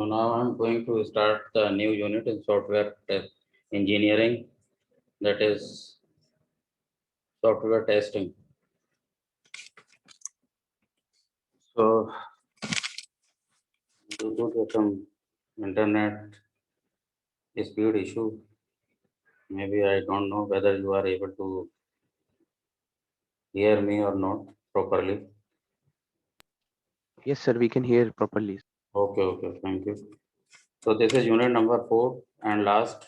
So now I'm going to start the new unit in software engineering, that is software testing. So due to some internet speed issue, maybe I don't know whether you are able to hear me or not properly. Yes, sir, we can hear properly. Okay, thank you. So this is unit number 4 and last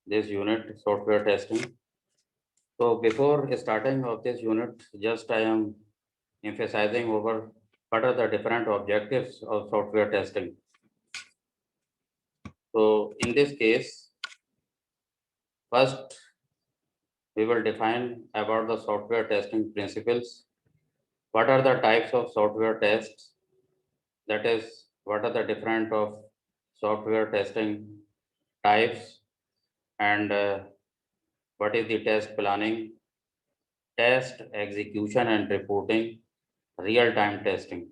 this unit software testing. So before starting of this unit, just I am emphasizing over what are the different objectives of software testing. So in this case, first we will define about the software testing principles. What are the types of software tests? That is, what are the different of software testing types, and what is the test planning, test execution and reporting, real-time testing.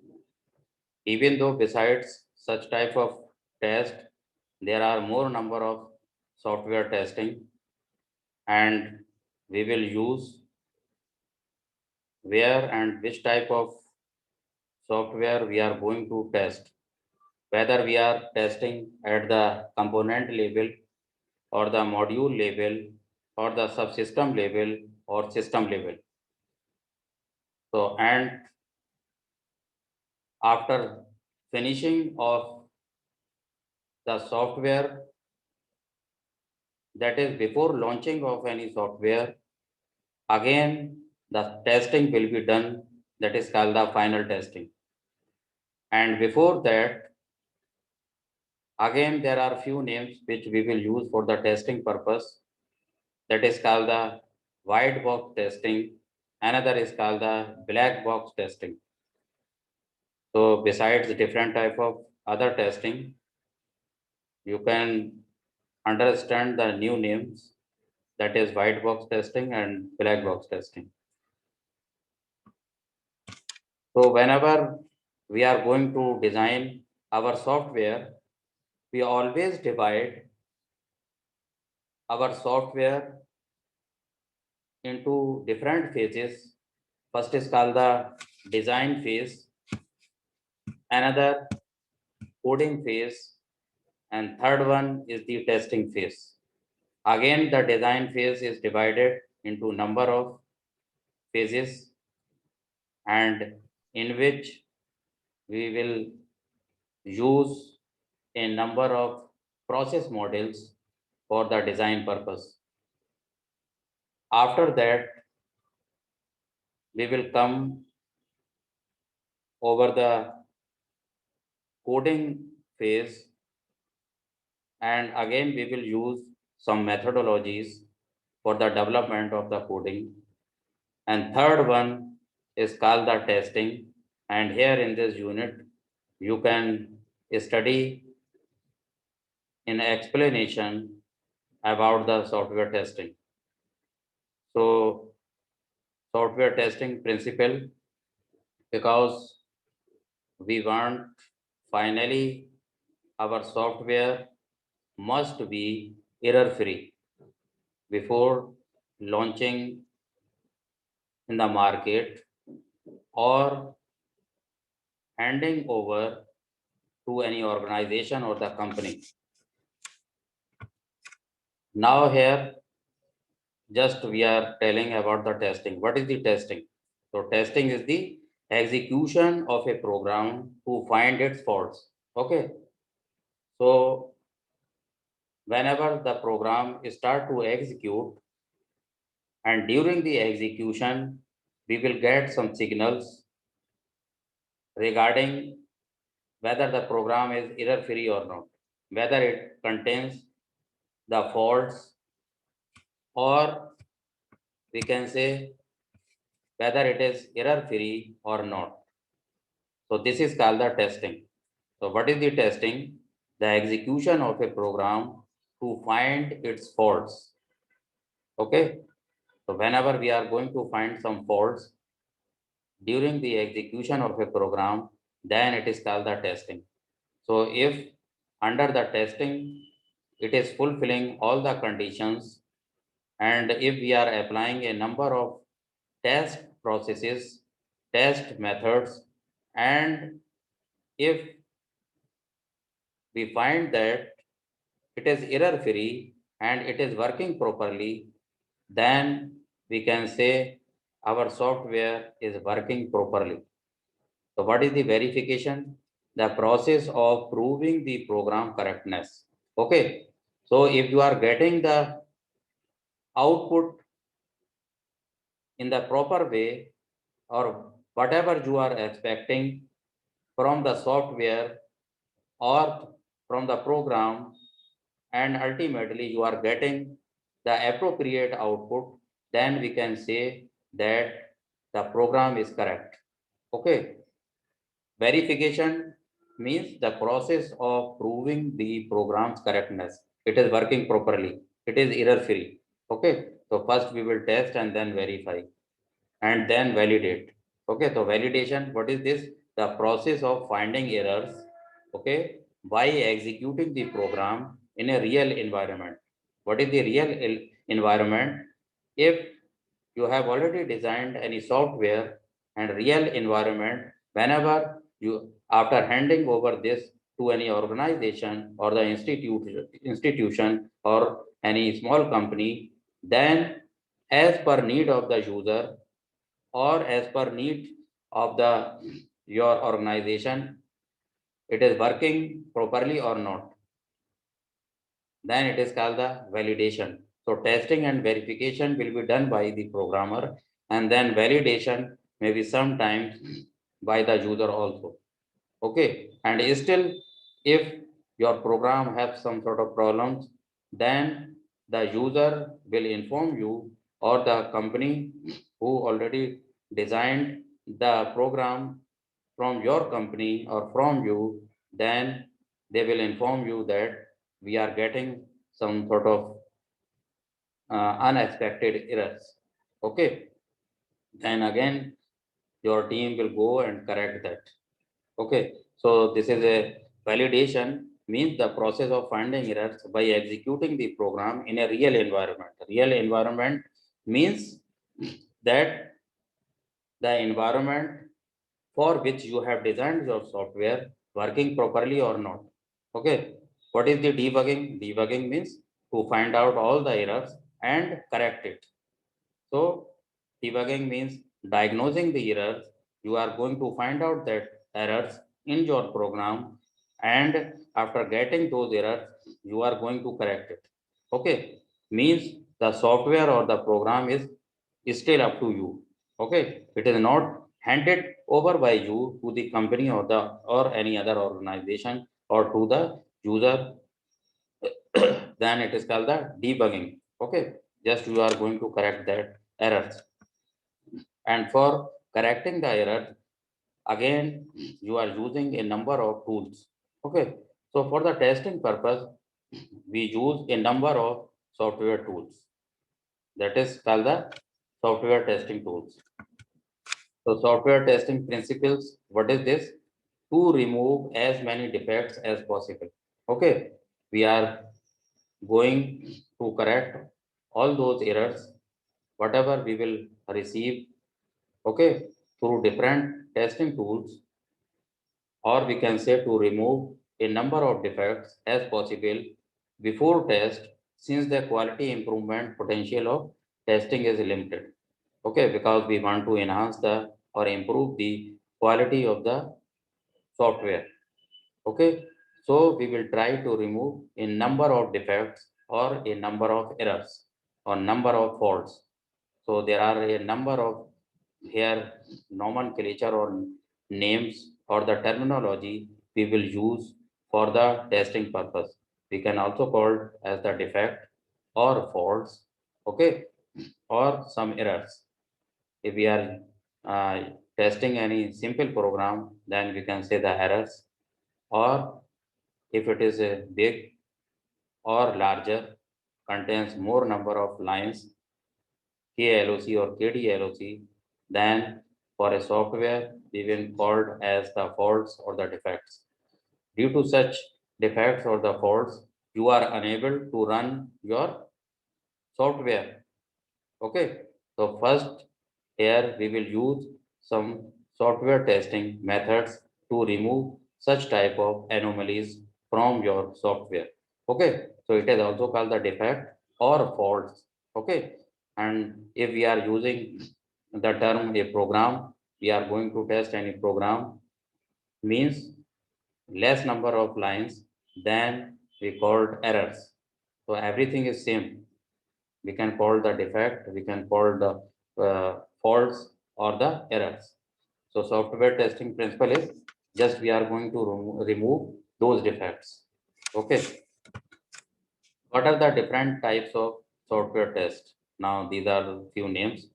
Even though besides such type of test, there are more number of software testing, and we will use where and which type of software we are going to test, whether we are testing at the component level or the module level or the subsystem level or system level. So, and after finishing of the software, that is before launching of any software, again the testing will be done, that is called the final testing. And before that, again there are few names which we will use for the testing purpose, that is called the white box testing, another is called the black box testing. So besides the different type of other testing, you can understand the new names, that is white box testing and black box testing. So whenever we are going to design our software, we always divide our software into different phases. First is called the design phase, another coding phase, and third one is the testing phase. Again, the design phase is divided into number of phases, and in which we will use a number of process models for the design purpose. After that, we will come over the coding phase, and again we will use some methodologies for the development of the coding. And third one is called the testing, and here in this unit you can study in explanation about the software testing. So software testing principle, because we want finally our software must be error free before launching in the market or handing over to any organization or the company. Now here just we are telling about the testing. What is the testing? So testing is the execution of a program to find its faults. Okay. So whenever the program start to execute, and during the execution, we will get some signals regarding whether the program is error free or not, whether it contains the faults, or we can say whether it is error free or not. So this is called the testing. So what is the testing? The execution of a program to find its faults. Okay. So whenever we are going to find some faults during the execution of a program, then it is called the testing. So if under the testing, it is fulfilling all the conditions, and if we are applying a number of test processes, test methods, and if we find that it is error free and it is working properly, then we can say our software is working properly. So what is the verification? The process of proving the program correctness. Okay. So if you are getting the output in the proper way, or whatever you are expecting from the software or from the program, and ultimately you are getting the appropriate output, then we can say that the program is correct. Okay. Verification means the process of proving the program's correctness. It is working properly. It is error free. Okay. So first we will test and then verify and then validate. Okay. So validation, what is this? The process of finding errors. Okay. By executing the program in a real environment. What is the real environment? If you have already designed any software and real environment, whenever you, after handing over this to any organization or the institution or any small company, then as per need of the user or as per need of the your organization, it is working properly or not, then it is called the validation. So testing and verification will be done by the programmer, and then validation may be sometimes by the user also. Okay. And still, if your program has some sort of problems, then the user will inform you, or the company who already designed the program from your company or from you, then they will inform you that we are getting some sort of unexpected errors. Okay. Then again, your team will go and correct that. Okay. So this is a validation, means the process of finding errors by executing the program in a real environment. Real environment means that the environment for which you have designed your software working properly or not. Okay. What is the debugging? Debugging means to find out all the errors and correct it. So debugging means diagnosing the errors. You are going to find out that errors in your program, and after getting those errors, you are going to correct it. Okay. Means the software or the program is still up to you. Okay. It is not handed over by you to the company or the or any other organization or to the user. Then it is called the debugging. Okay. Just you are going to correct that errors. And for correcting the error, again, you are using a number of tools. Okay. So for the testing purpose, we use a number of software tools. That is called the software testing tools. So software testing principles, what is this? To remove as many defects as possible. Okay. We are going to correct all those errors, whatever we will receive, okay, through different testing tools, or we can say to remove a number of defects as possible before test, since the quality improvement potential of testing is limited. Okay, because we want to enhance the or improve the quality of the software. Okay, so we will try to remove a number of defects or a number of errors or number of faults. So there are a number of here nomenclature or names or the terminology we will use for the testing purpose. We can also call it as the defect or faults, okay, or some errors. If we are uh, testing any simple program, then we can say the errors, or if it is a big or larger, contains more number of lines, KLOC or KDLOC, then for a software, we will called as the faults or the defects. Due to such defects or the faults, you are unable to run your software. Okay. So first here we will use some software testing methods to remove such type of anomalies from your software. Okay. So it is also called the defect or faults. Okay. And if we are using the term a program, we are going to test any program means less number of lines than we called errors. So everything is same. We can call the defect, we can call the faults or the errors. So software testing principle is just we are going to remove those defects. Okay. What are the different types of software test? Now these are few names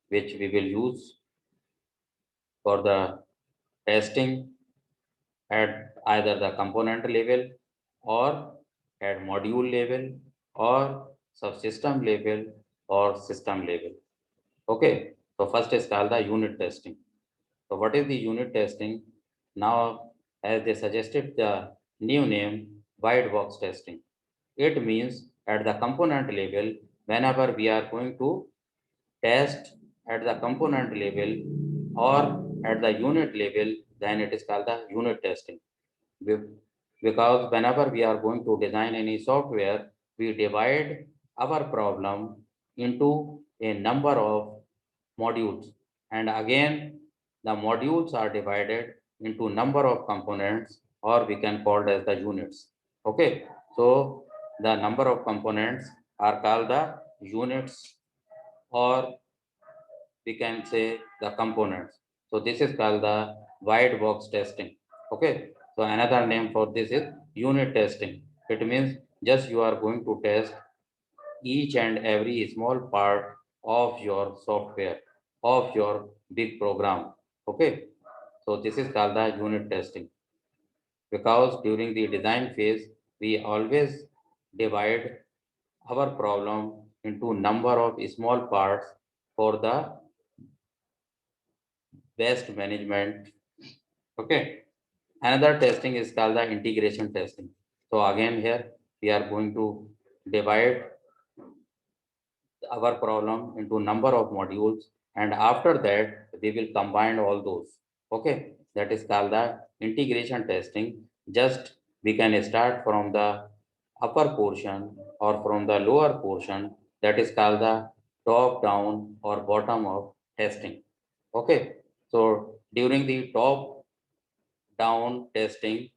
which we will use for the testing at either the component level or at module level or subsystem level or system level. Okay, so first is called the unit testing. So what is the unit testing? Now, as they suggested the new name, white box testing. It means at the component level, whenever we are going to test at the component level or at the unit level, then it is called the unit testing. Because whenever we are going to design any software, we divide our problem into a number of modules. And again, the modules are divided into number of components or we can call it as the units. Okay. So the number of components are called the units or we can say the components. So this is called the white box testing. Okay. So another name for this is unit testing. It means just you are going to test each and every small part of your software, of your big program. Okay. So this is called the unit testing because during the design phase, we always divide our problem into number of small parts for the best management. Okay. Another testing is called the integration testing. So again here we are going to divide our problem into number of modules and after that we will combine all those. Okay, that is called the integration testing. Just we can start from the upper portion or from the lower portion, that is called the top down or bottom up testing. Okay, so during the top down testing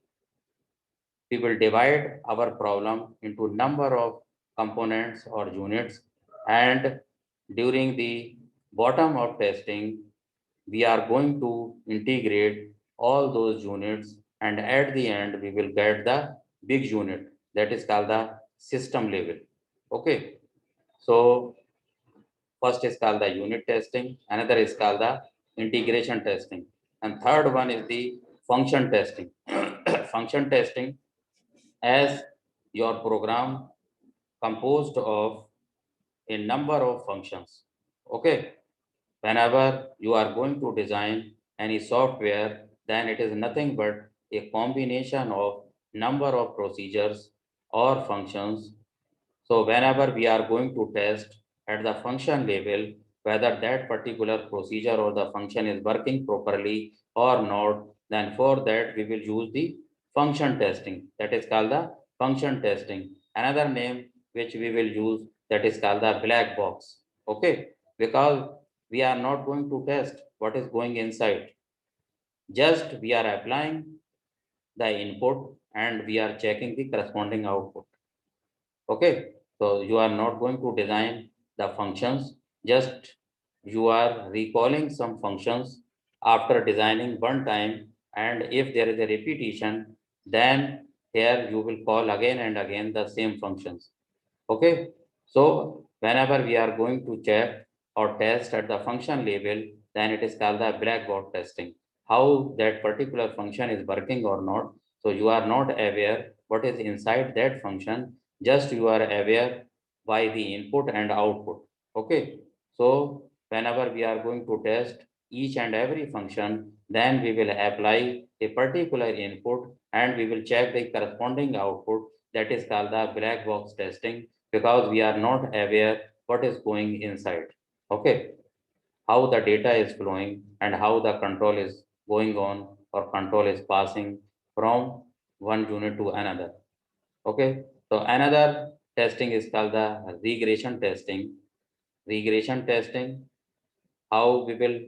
we will divide our problem into number of components or units, and during the bottom of testing we are going to integrate all those units and at the end we will get the big unit, that is called the system level. Okay, so first is called the unit testing, another is called the integration testing, and third one is the function testing. Function testing, as your program composed of a number of functions. Okay, whenever you are going to design any software, then it is nothing but a combination of number of procedures or functions. So whenever we are going to test at the function level, whether that particular procedure or the function is working properly or not, then for that we will use the function testing. That is called the function testing. Another name which we will use, that is called the black box. Okay, because we are not going to test what is going inside. Just we are applying the input and we are checking the corresponding output. Okay, so you are not going to design the functions, just you are recalling some functions after designing one time, and if there is a repetition, then here you will call again and again the same functions. Okay, so whenever we are going to check or test at the function level, then it is called the black box testing. How that particular function is working or not. So you are not aware what is inside that function, just you are aware by the input and output. Okay, so whenever we are going to test each and every function, then we will apply a particular input and we will check the corresponding output. That is called the black box testing, because we are not aware what is going inside. Okay, how the data is flowing and how the control is going on or control is passing from one unit to another. Okay, so another testing is called the regression testing. Regression testing, how we will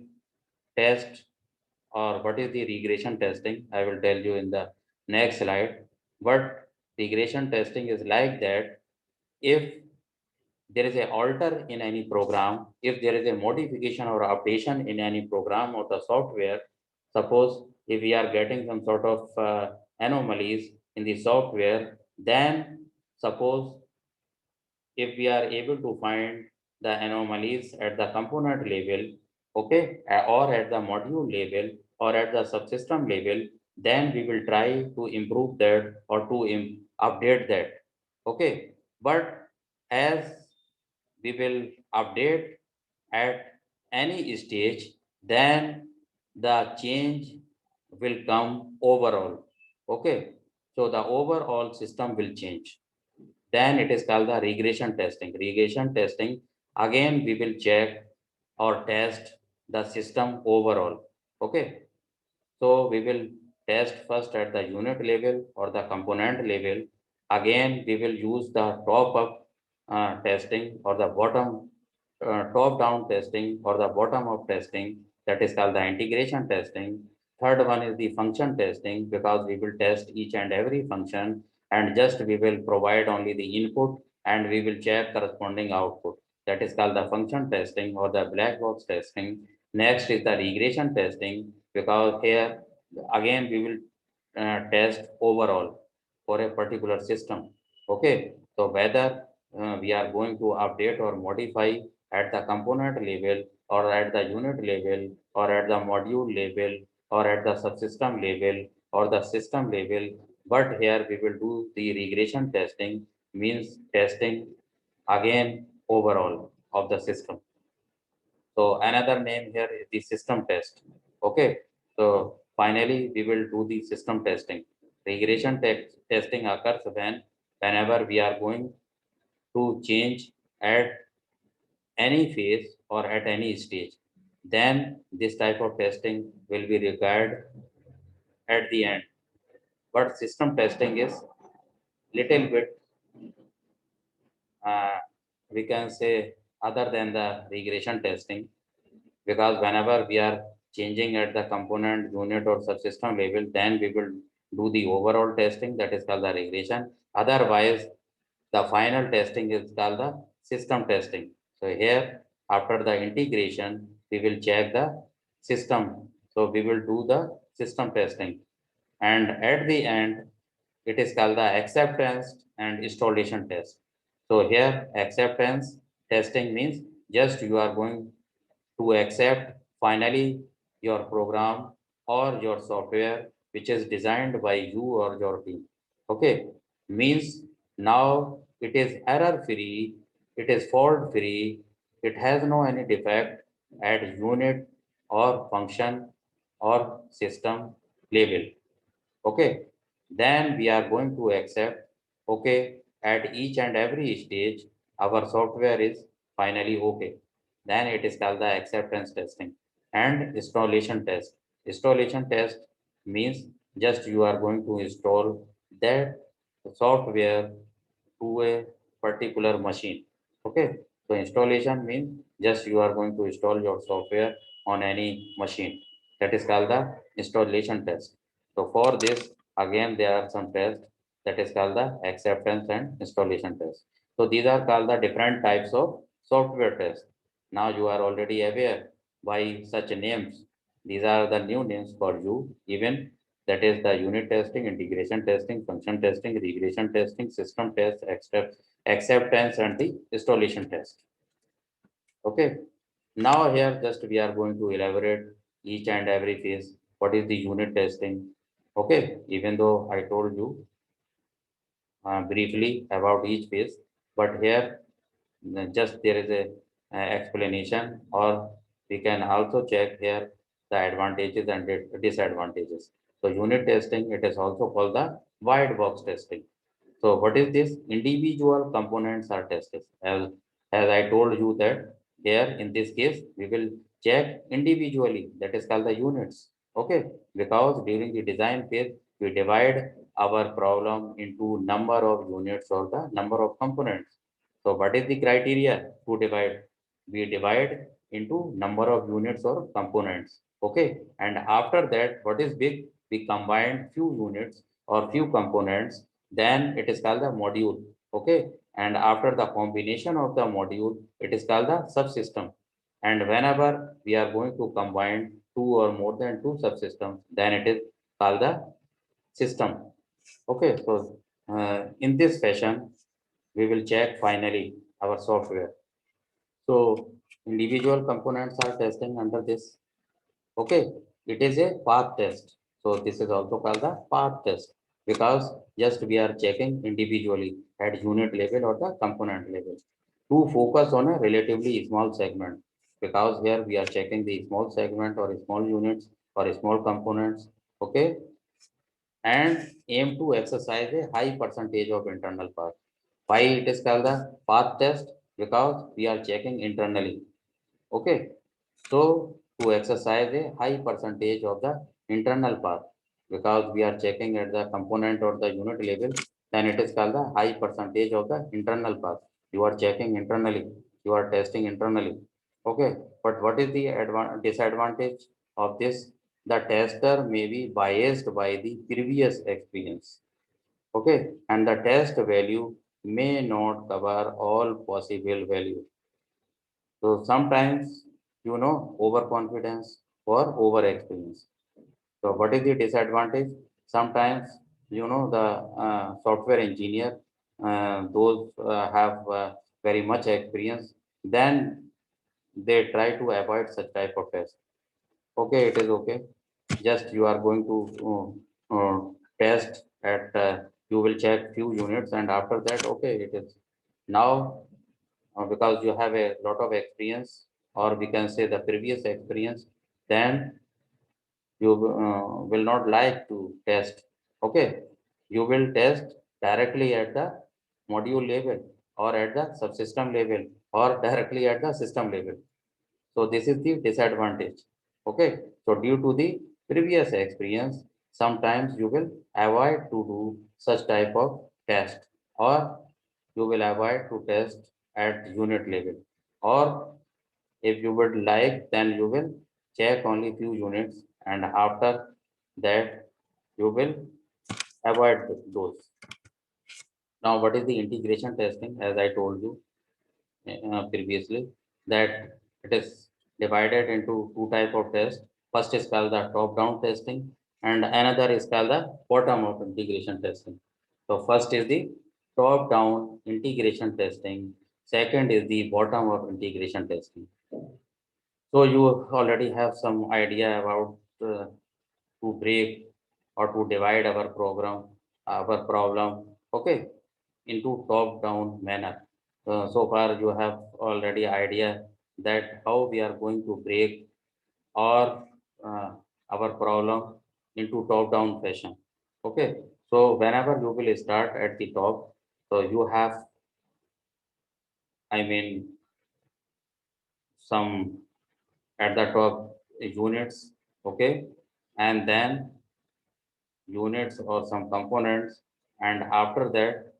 test or what is the regression testing, I will tell you in the next slide. But regression testing is like that: if there is a alter in any program, if there is a modification or updation in any program or the software, suppose if we are getting some sort of anomalies in the software, then suppose if we are able to find the anomalies at the component level, okay, or at the module level or at the subsystem level, then we will try to improve that or to update that. Okay, but as we will update at any stage, then the change will come overall. Okay, so the overall system will change. Then it is called the regression testing. Regression testing, again, we will check or test the system overall. Okay, so we will test first at the unit level or the component level. Again, we will use the top up testing or the bottom top down testing or the bottom up testing. That is called the integration testing. Third one is the function testing, because we will test each and every function and just we will provide only the input and we will check corresponding output. That is called the function testing or the black box testing. Next is the regression testing, because here again we will test overall for a particular system. Okay, so whether we are going to update or modify at the component level or at the unit level or at the module level or at the subsystem level or the system level. But here we will do the regression testing, means testing again overall of the system. So another name here is the system test. Okay. So finally, we will do the system testing. Regression testing occurs whenever we are going to change at any phase or at any stage. Then this type of testing will be required at the end. But system testing is little bit, uh, we can say, other than the regression testing, because whenever we are changing at the component unit or subsystem level, then we will do the overall testing, that is called the regression. Otherwise, the final testing is called the system testing. So here, after the integration, we will check the system. So we will do the system testing. And at the end, it is called the acceptance and installation test. So here, acceptance testing means just you are going to accept finally your program or your software which is designed by you or your team. Okay, means now it is error free, it is fault free, it has no any defect at unit or function or system level. Okay, then we are going to accept, okay, at each and every stage, our software is finally okay. Then it is called the acceptance testing and installation test. Installation test means just you are going to install that software to a particular machine. Okay, so installation means just you are going to install your software on any machine. That is called the installation test. So for this, again, there are some tests that is called the acceptance and installation test. So these are called the different types of software tests. Now you are already aware by such names. These are the new names for you. Even that is the unit testing, integration testing, function testing, regression testing, system test, acceptance, and the installation test. Okay. Now here just we are going to elaborate each and every phase. What is the unit testing? Okay. Even though I told you briefly about each phase, but here just there is a explanation or we can also check here the advantages and disadvantages. So unit testing, it is also called the white box testing. So what is this? Individual components are tested. As I told you that here in this case, we will check individually. That is called the units. Okay. Because during the design phase, we divide our problem into number of units or the number of components. So what is the criteria to divide? We divide into number of units or components. Okay. And after that, what is big? We combine few units or few components, then it is called the module. Okay. And after the combination of the module, it is called the subsystem. And whenever we are going to combine two or more than two subsystems, then it is called the system. Okay. So in this fashion, we will check finally our software. So individual components are testing under this. Okay, it is a path test. So this is also called the path test because just we are checking individually at unit level or the component level to focus on a relatively small segment, because here we are checking the small segment or small units or small components. Okay, and aim to exercise a high percentage of internal path. Why it is called the path test? Because we are checking internally. Okay, so to exercise a high percentage of the internal path, because we are checking at the component or the unit level, then it is called the high percentage of the internal path. You are checking internally, you are testing internally. Okay, but what is the disadvantage of this? The tester may be biased by the previous experience. Okay, and the test value may not cover all possible values. So sometimes, overconfidence or over experience. So what is the disadvantage? Sometimes, the software engineer, those have very much experience, then they try to avoid such type of test. Okay, it is okay. Just you are going to test at, you will check few units and after that, okay, it is now because you have a lot of experience, or we can say the previous experience, then you will not like to test. Okay, you will test directly at the module level or at the subsystem level or directly at the system level. So this is the disadvantage. Okay, so due to the previous experience, sometimes you will avoid to do such type of test, or you will avoid to test at unit level, or if you would like, then you will check only few units and after that you will avoid those. Now, what is the integration testing? As I told you previously, that it is divided into two type of tests. First is called the top-down testing, and another is called the bottom-up integration testing. So first is the top-down integration testing. Second is the bottom-up integration testing. So you already have some idea about to break or to divide our problem, okay, into top-down manner. So far, you have already idea that how we are going to break or our problem into top-down fashion. Okay, so whenever you will start at the top, so you have, I mean, some at the top units, okay, and then units or some components, and after that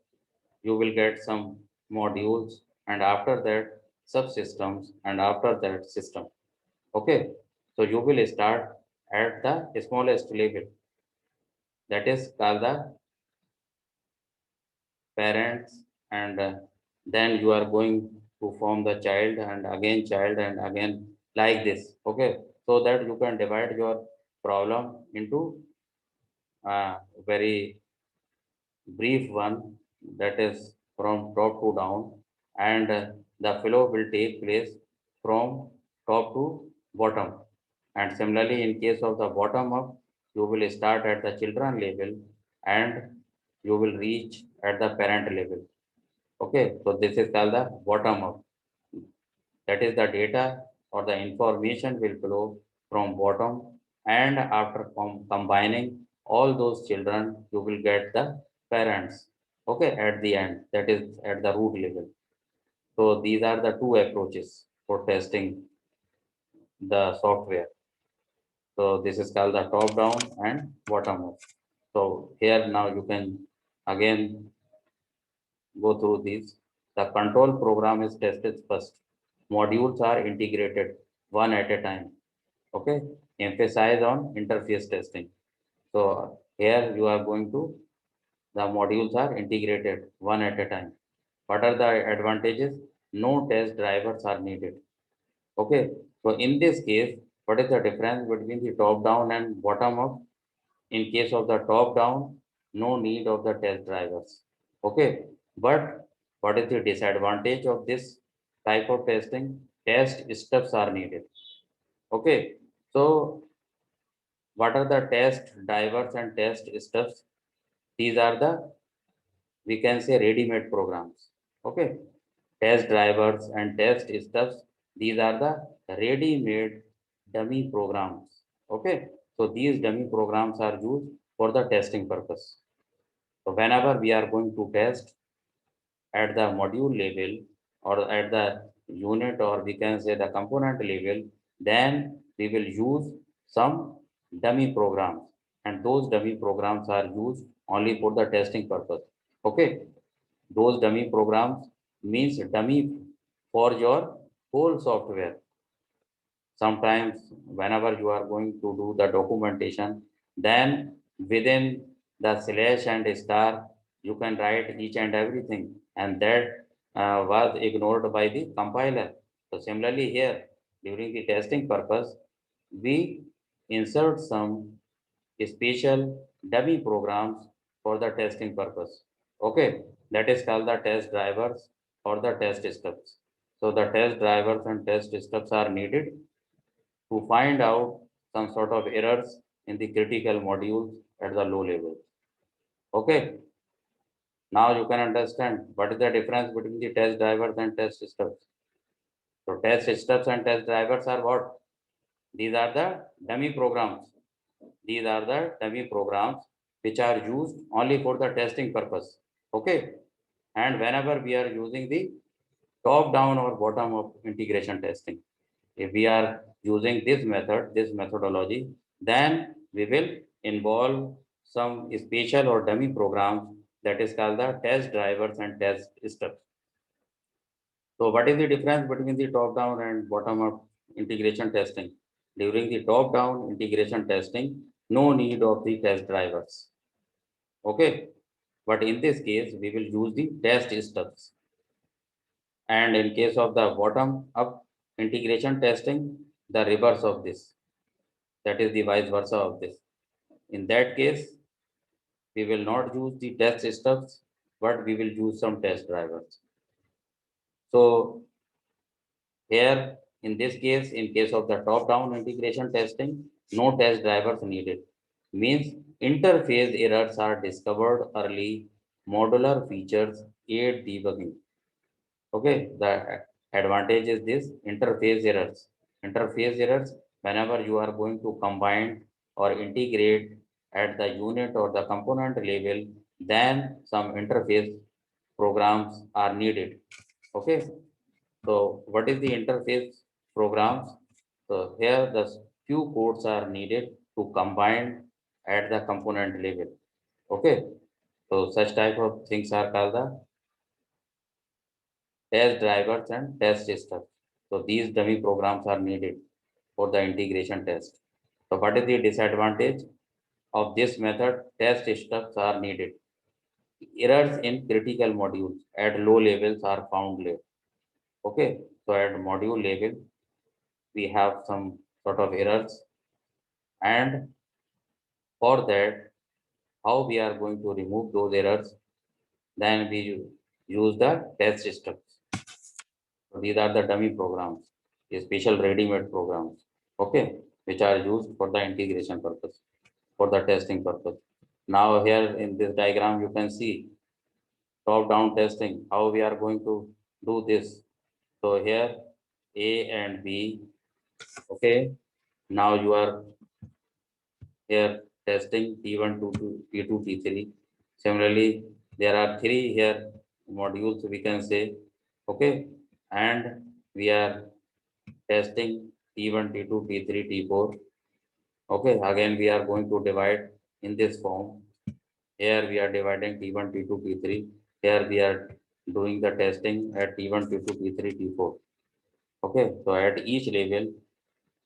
you will get some modules, and after that subsystems, and after that system. Okay, so you will start at the smallest level, that is called the parents, and then you are going to form the child and again like this. Okay, so that you can divide your problem into very brief one, that is from top to down, and the flow will take place from top to bottom. And similarly, in case of the bottom up, you will start at the children level and you will reach at the parent level. Okay, so this is called the bottom up. That is the data or the information will flow from bottom, and after combining all those children, you will get the parents. Okay, at the end, that is at the root level. So these are the two approaches for testing the software. So this is called the top down and bottom up. So here now you can again go through these. The control program is tested first. Modules are integrated one at a time. Okay. Emphasize on interface testing. So here you are going to, the modules are integrated one at a time. What are the advantages? No test drivers are needed. Okay. So in this case, what is the difference between the top down and bottom up? In case of the top down, no need of the test drivers. Okay. But what is the disadvantage of this type of testing? Test steps are needed. Okay. So what are the test drivers and test steps? These are the, we can say, ready-made programs. Okay. Test drivers and test steps, these are the ready-made dummy programs. Okay. So these dummy programs are used for the testing purpose. So whenever we are going to test at the module level or at the unit, or we can say the component level, then we will use some dummy programs, and those dummy programs are used only for the testing purpose. Okay, those dummy programs means dummy for your whole software. Sometimes whenever you are going to do the documentation, then within the slash and star you can write each and everything, and that was ignored by the compiler. So similarly here, during the testing purpose, we insert some special dummy programs for the testing purpose. Okay, that is called the test drivers or the test steps. So the test drivers and test steps are needed to find out some sort of errors in the critical modules at the low level. Okay, now you can understand what is the difference between the test drivers and test steps. So test steps and test drivers are what? These are the dummy programs. These are the dummy programs which are used only for the testing purpose. Okay, and whenever we are using the top down or bottom up integration testing, if we are using this method, this methodology, then we will involve some special or dummy programs, that is called the test drivers and test steps. So what is the difference between the top down and bottom up integration testing? During the top down integration testing, no need of the test drivers. Okay. But in this case, we will use the test steps. And in case of the bottom up integration testing, the reverse of this. That is the vice versa of this. In that case, we will not use the test steps, but we will use some test drivers. So here, in this case, in case of the top-down integration testing, no test drivers needed. Means interface errors are discovered early, modular features aid debugging. Okay, the advantage is this interface errors. Interface errors, whenever you are going to combine or integrate at the unit or the component level, then some interface programs are needed. Okay, so what is the interface programs? So here the few codes are needed to combine at the component level. Okay, so such type of things are called the test drivers and test steps. So these dummy programs are needed for the integration test. So what is the disadvantage of this method? Test steps are needed. Errors in critical modules at low levels are found late. Okay, so at module level, we have some sort of errors, and for that, how we are going to remove those errors, then we use the test steps. So these are the dummy programs, the special ready-made programs, okay, which are used for the integration purpose, for the testing purpose. Now here in this diagram, you can see top-down testing, how we are going to do this. So here A and B Okay, now you are here testing T1, T2, T3. Similarly, there are three here modules we can say. Okay, and we are testing T1, T2, T3, T4. Okay, again we are going to divide in this form. Here we are dividing T1, T2, T3. Here we are doing the testing at T1, T2, T3, T4. Okay, so at each level,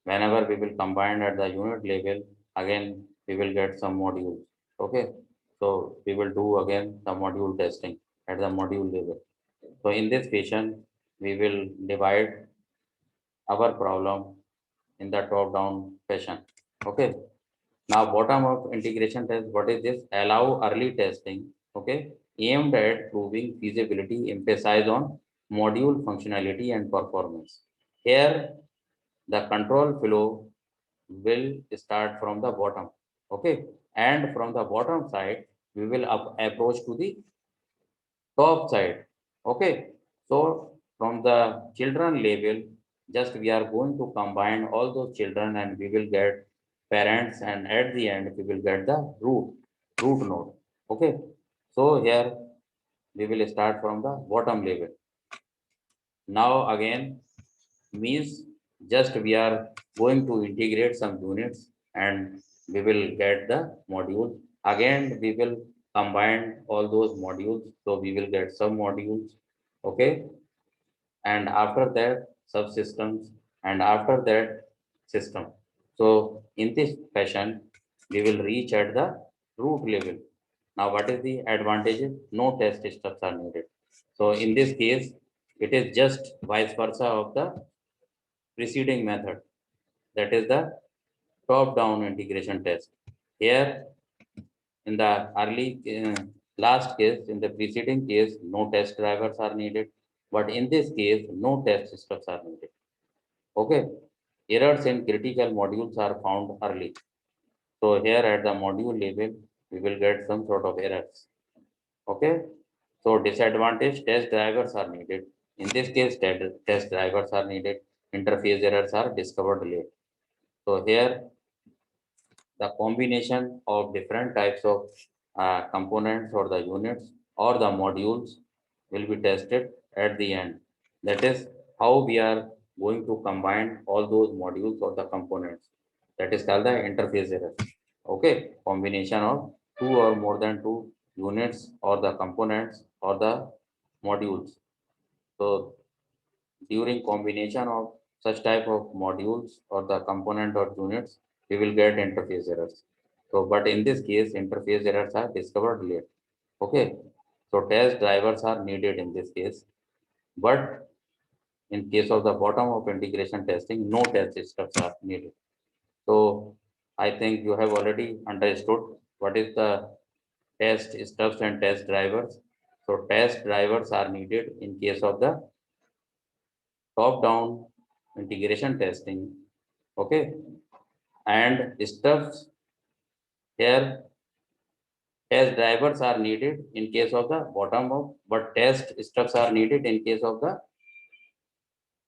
whenever we will combine at the unit level, again we will get some modules. Okay, so we will do again the module testing at the module level. So in this fashion, we will divide our problem in the top down fashion. Okay, now bottom up integration test, what is this? Allow early testing, okay, aimed at proving feasibility, emphasize on module functionality and performance. Here, the control flow will start from the bottom, okay, and from the bottom side, we will approach to the top side, okay. So from the children level, just we are going to combine all those children and we will get parents, and at the end we will get the root node, okay. So here we will start from the bottom level. Now again means just we are going to integrate some units and we will get the module. Again we will combine all those modules, so we will get some modules, okay, and after that subsystems, and after that system. So in this fashion we will reach at the root level. Now what is the advantages? No test steps are needed. So in this case it is just vice versa of the preceding method, that is the top down integration test. Here in the early last case, in the preceding case, no test drivers are needed, but in this case no test steps are needed. Okay, errors in critical modules are found early. So here at the module level we will get some sort of errors. Okay, so disadvantage, test drivers are needed. In this case test drivers are needed. Interface errors are discovered late. So here the combination of different types of components or the units or the modules will be tested at the end. That is how we are going to combine all those modules or the components. That is called the interface error. Okay, combination of two or more than two units or the components or the modules. So during combination of such type of modules or the component or units, we will get interface errors. So, but in this case, interface errors are discovered late. Okay. So test drivers are needed in this case. But in case of the bottom of integration testing, no test steps are needed. So I think you have already understood what is the test steps and test drivers. So test drivers are needed in case of the top-down integration testing, okay, and stuffs here. Test drivers are needed in case of the bottom up, but test stuffs are needed in case of the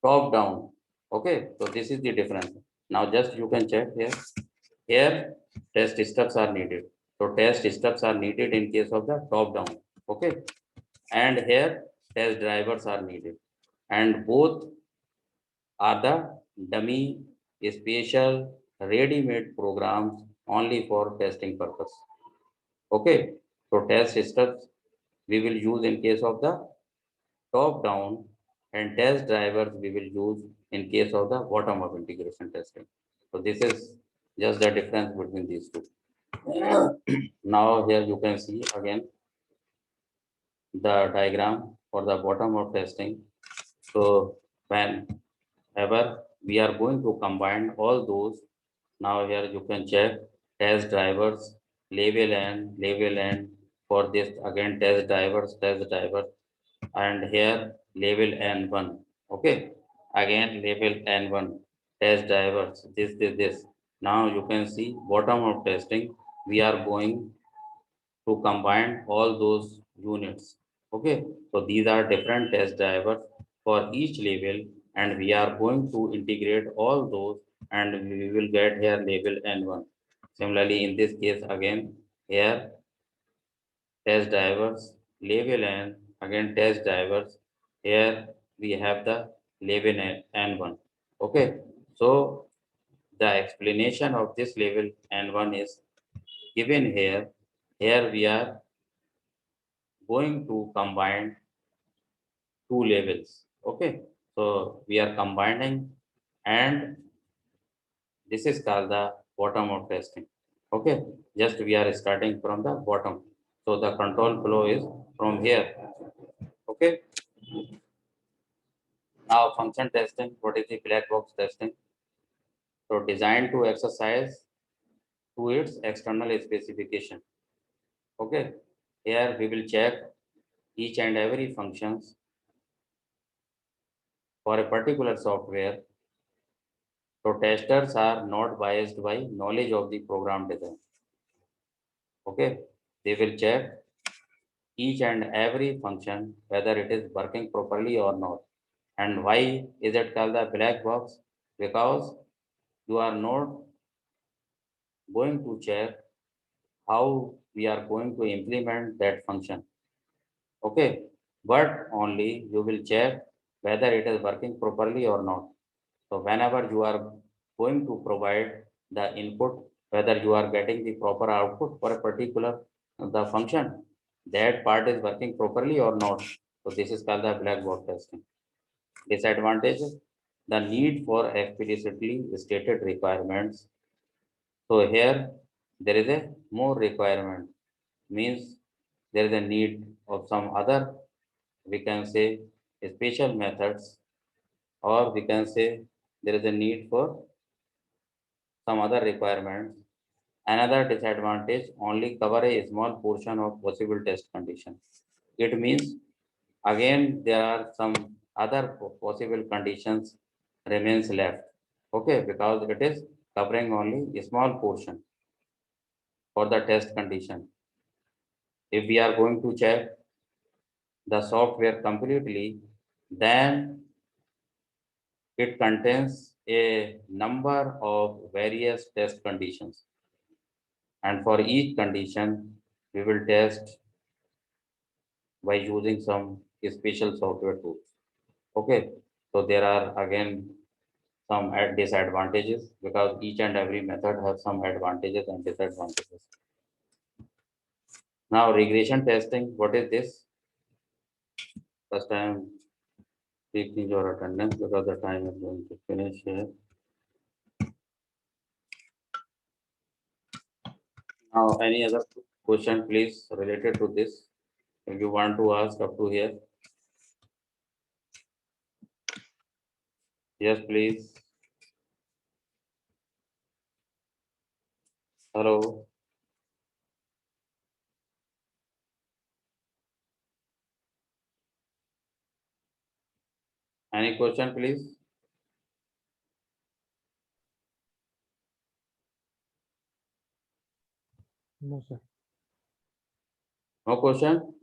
top down. Okay, so this is the difference. Now just you can check here. Here test stuffs are needed. So test stuffs are needed in case of the top down. Okay, and here test drivers are needed, and both are the dummy special ready-made programs only for testing purpose. Okay, so test steps we will use in case of the top down, and test drivers we will use in case of the bottom up integration testing. So this is just the difference between these two. Now here you can see again the diagram for the bottom up testing. So whenever we are going to combine all those, now here you can check test drivers, label and for this again test drivers, and here label N1. Okay, again label N1, test drivers, this. Now you can see bottom of testing, we are going to combine all those units. Okay, so these are different test drivers for each level, and we are going to integrate all those, and we will get here label N1. Similarly, in this case again, here test drivers label N, again test drivers, here we have the label N1. Okay, so the explanation of this label N1 is given here. Here we are going to combine two labels. Okay, so we are combining, and this is called the bottom of testing. Okay, just we are starting from the bottom, so the control flow is from here. Okay, now function testing. What is the black box testing? So designed to exercise to its external specification. Okay, here we will check each and every functions for a particular software. So testers are not biased by knowledge of the program design. Okay, they will check each and every function whether it is working properly or not. And why is it called the black box? Because you are not going to check how we are going to implement that function. Okay, but only you will check whether it is working properly or not. So whenever you are going to provide the input, whether you are getting the proper output for a particular the function, that part is working properly or not. So this is called the black box testing. Disadvantages: the need for explicitly stated requirements. So here there is a more requirement, means there is a need of some other, we can say, special methods, or we can say there is a need for some other requirements. Another disadvantage: only cover a small portion of possible test conditions. It means again there are some other possible conditions remains left. Okay, because it is covering only a small portion for the test condition. If we are going to check the software completely, then it contains a number of various test conditions. And for each condition, we will test by using some special software tools. Okay, so there are again some disadvantages, because each and every method has some advantages and disadvantages. Now, regression testing, what is this? First, I am taking your attendance because the time is going to finish here. Now, any other question, please, related to this? If you want to ask up to here, yes, please. Hello. Any question, please? No, sir. No question?